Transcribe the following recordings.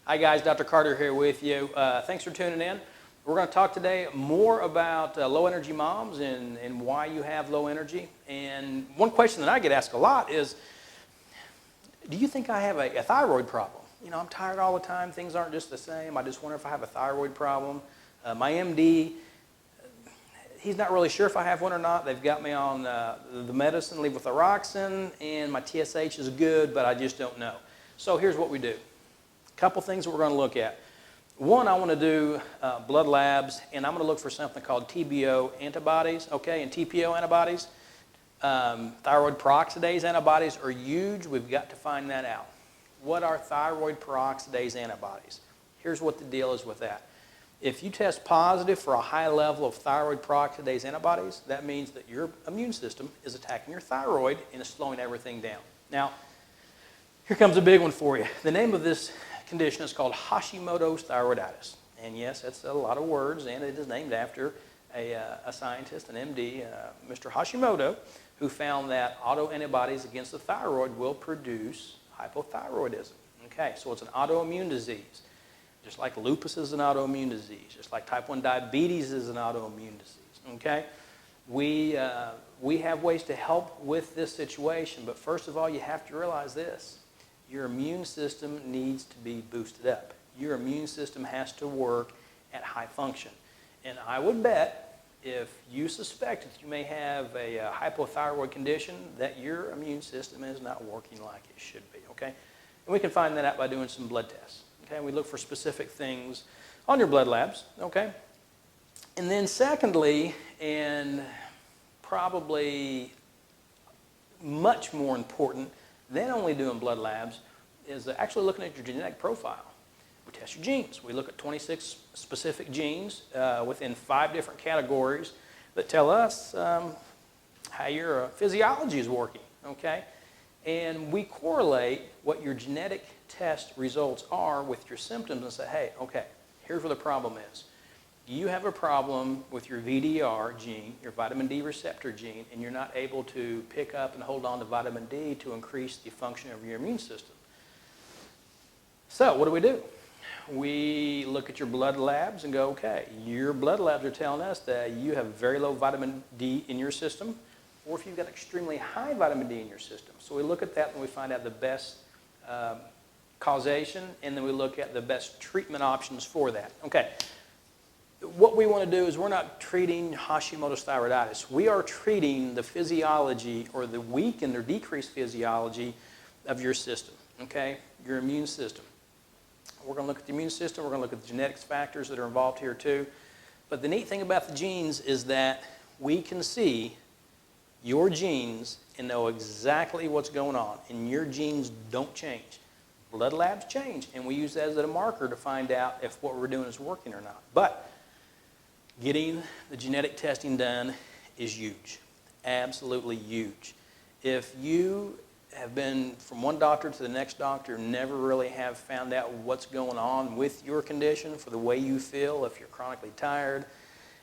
Hi guys, Dr. Carter here with you. Thanks for tuning in. We're going to talk today more about low energy moms and why you have low energy. And one question that I get asked a lot is, do you think I have a thyroid problem? You know, I'm tired all the time. Things aren't just the same. I just wonder if I have a thyroid problem. My MD, he's not really sure if I have one or not. They've got me on the medicine, levothyroxine, and my TSH is good, but I just don't know. So here's what we do. A couple things that we're going to look at. One, I want to do blood labs, and I'm going to look for something called TBO antibodies, okay, and TPO antibodies. Thyroid peroxidase antibodies are huge. We've got to find that out. What are thyroid peroxidase antibodies? Here's what the deal is with that. If you test positive for a high level of thyroid peroxidase antibodies, that means that your immune system is attacking your thyroid and is slowing everything down. Now, here comes a big one for you. The name of this condition is called Hashimoto's thyroiditis. And yes, that's a lot of words, and it is named after a scientist, an MD, Mr. Hashimoto, who found that autoantibodies against the thyroid will produce hypothyroidism. Okay, so it's an autoimmune disease. Just like lupus is an autoimmune disease, just like type 1 diabetes is an autoimmune disease. Okay, we have ways to help with this situation, but first of all, you have to realize this. Your immune system needs to be boosted up. Your immune system has to work at high function. And I would bet if you suspect that you may have a hypothyroid condition, that your immune system is not working like it should be, okay? And we can find that out by doing some blood tests, okay? We look for specific things on your blood labs, okay? And then secondly, and probably much more important than only doing blood labs, is actually looking at your genetic profile. We test your genes. We look at 26 specific genes within 5 different categories that tell us how your physiology is working, okay? And we correlate what your genetic test results are with your symptoms and say, hey, okay, here's where the problem is. You have a problem with your VDR gene, your vitamin D receptor gene, and you're not able to pick up and hold on to vitamin D to increase the function of your immune system. So what do? We look at your blood labs and go, okay, your blood labs are telling us that you have very low vitamin D in your system, or if you've got extremely high vitamin D in your system. So we look at that and we find out the best causation, and then we look at the best treatment options for that. Okay. What we want to do is we're not treating Hashimoto's thyroiditis. We are treating the physiology or the weakened or decreased physiology of your system, okay, your immune system. We're going to look at the immune system. We're going to look at the genetics factors that are involved here too. But the neat thing about the genes is that we can see your genes and know exactly what's going on, and your genes don't change. Blood labs change, and we use that as a marker to find out if what we're doing is working or not. But getting the genetic testing done is huge, absolutely huge. If you have been from one doctor to the next doctor, never really have found out what's going on with your condition for the way you feel, if you're chronically tired,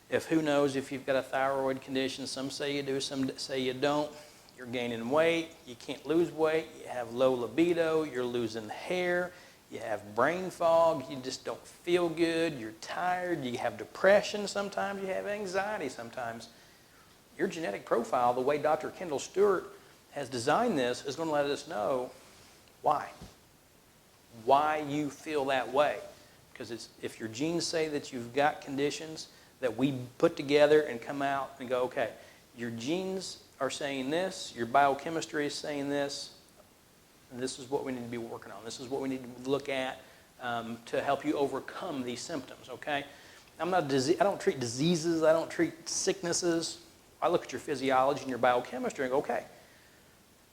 if who knows if you've got a thyroid condition, some say you do, some say you don't, you're gaining weight, you can't lose weight, you have low libido, you're losing hair, you have brain fog, you just don't feel good, you're tired, you have depression sometimes, you have anxiety sometimes. Your genetic profile, the way Dr. Kendall Stewart has designed this, is going to let us know why you feel that way. Because if your genes say that you've got conditions that we put together and come out and go, okay, your genes are saying this, your biochemistry is saying this, this is what we need to be working on. This is what we need to look at to help you overcome these symptoms, okay? I don't treat diseases. I don't treat sicknesses. I look at your physiology and your biochemistry and go, okay,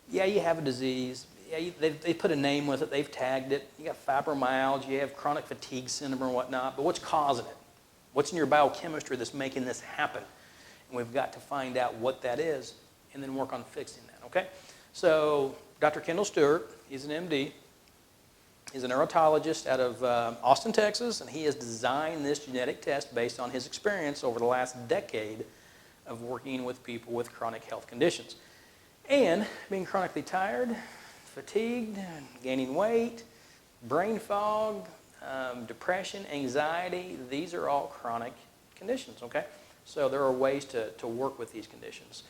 yeah, you have a disease. Yeah, they put a name with it. They've tagged it. You got fibromyalgia. You have chronic fatigue syndrome or whatnot. But what's causing it? What's in your biochemistry that's making this happen? And we've got to find out what that is and then work on fixing that, okay? So Dr. Kendall Stewart, he's an MD. He's a neurologist out of Austin, Texas, and he has designed this genetic test based on his experience over the last decade of working with people with chronic health conditions. And being chronically tired, fatigued, gaining weight, brain fog, depression, anxiety, these are all chronic conditions, okay? So there are ways to work with these conditions.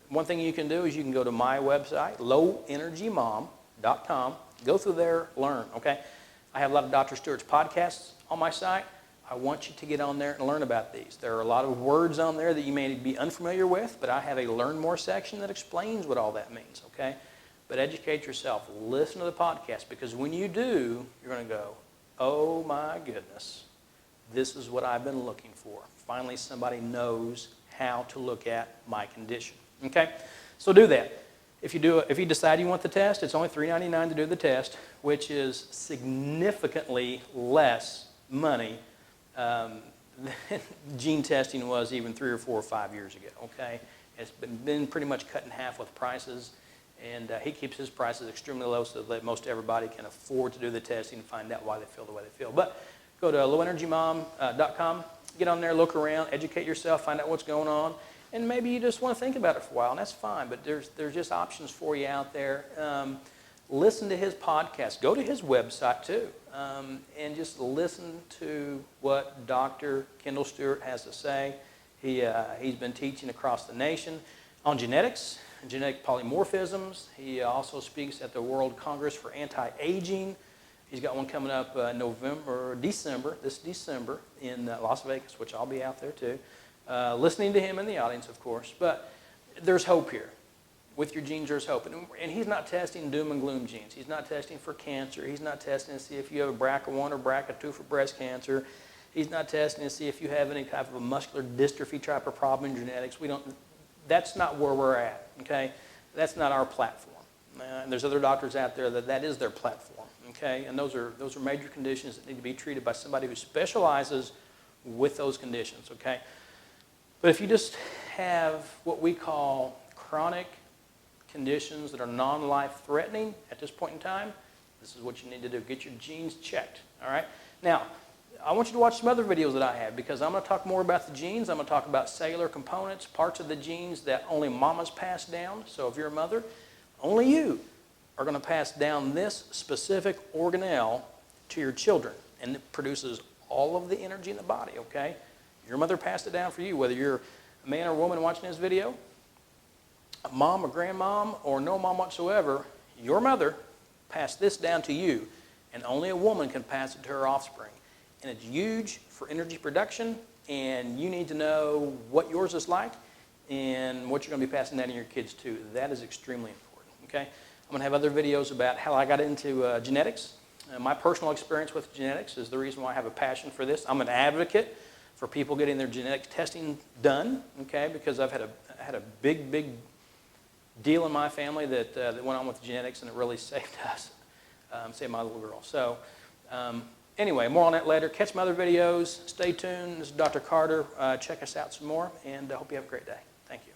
One thing you can do is you can go to my website, lowenergymom.com. Go through there, learn, okay? I have a lot of Dr. Stewart's podcasts on my site. I want you to get on there and learn about these. There are a lot of words on there that you may be unfamiliar with, but I have a Learn More section that explains what all that means, okay? But educate yourself. Listen to the podcast, because when you do, you're going to go, oh my goodness, this is what I've been looking for. Finally, somebody knows how to look at my condition, okay? So do that. If you decide you want the test, it's only $3.99 to do the test, which is significantly less money than gene testing was even 3 or 4 or 5 years ago, okay? It's been pretty much cut in half with prices, and he keeps his prices extremely low so that most everybody can afford to do the testing and find out why they feel the way they feel. But go to lowenergymom.com, get on there, look around, educate yourself, find out what's going on, and maybe you just want to think about it for a while, and that's fine, but there's just options for you out there. Listen to his podcast. Go to his website too, and just listen to what Dr. Kendall Stewart has to say. He's been teaching across the nation on genetics, genetic polymorphisms. He also speaks at the World Congress for Anti-Aging. He's got one coming up this December in Las Vegas, which I'll be out there too. Listening to him in the audience, of course. But there's hope here. With your genes, there's hope. And he's not testing doom and gloom genes. He's not testing for cancer. He's not testing to see if you have a BRCA1 or BRCA2 for breast cancer. He's not testing to see if you have any type of a muscular dystrophy type of problem in genetics. That's not where we're at, okay? That's not our platform. And there's other doctors out there that is their platform, okay? And those are major conditions that need to be treated by somebody who specializes with those conditions, okay? But if you just have what we call chronic conditions that are non-life threatening at this point in time, this is what you need to do. Get your genes checked, all right? Now, I want you to watch some other videos that I have, because I'm going to talk more about the genes. I'm going to talk about cellular components, parts of the genes that only mamas pass down. So if you're a mother, only you are going to pass down this specific organelle to your children, and it produces all of the energy in the body, okay? Your mother passed it down for you, whether you're a man or a woman watching this video, a mom or grandmom, or no mom whatsoever. Your mother passed this down to you, and only a woman can pass it to her offspring. And it's huge for energy production, and you need to know what yours is like and what you're going to be passing down to your kids too. That is extremely important, okay? I'm going to have other videos about how I got into genetics. My personal experience with genetics is the reason why I have a passion for this. I'm an advocate for people getting their genetic testing done, okay, because I've had a big deal in my family that went on with genetics, and it really saved us, saved my little girl. So anyway, more on that later. Catch my other videos. Stay tuned. This is Dr. Carter. Check us out some more, and I hope you have a great day. Thank you.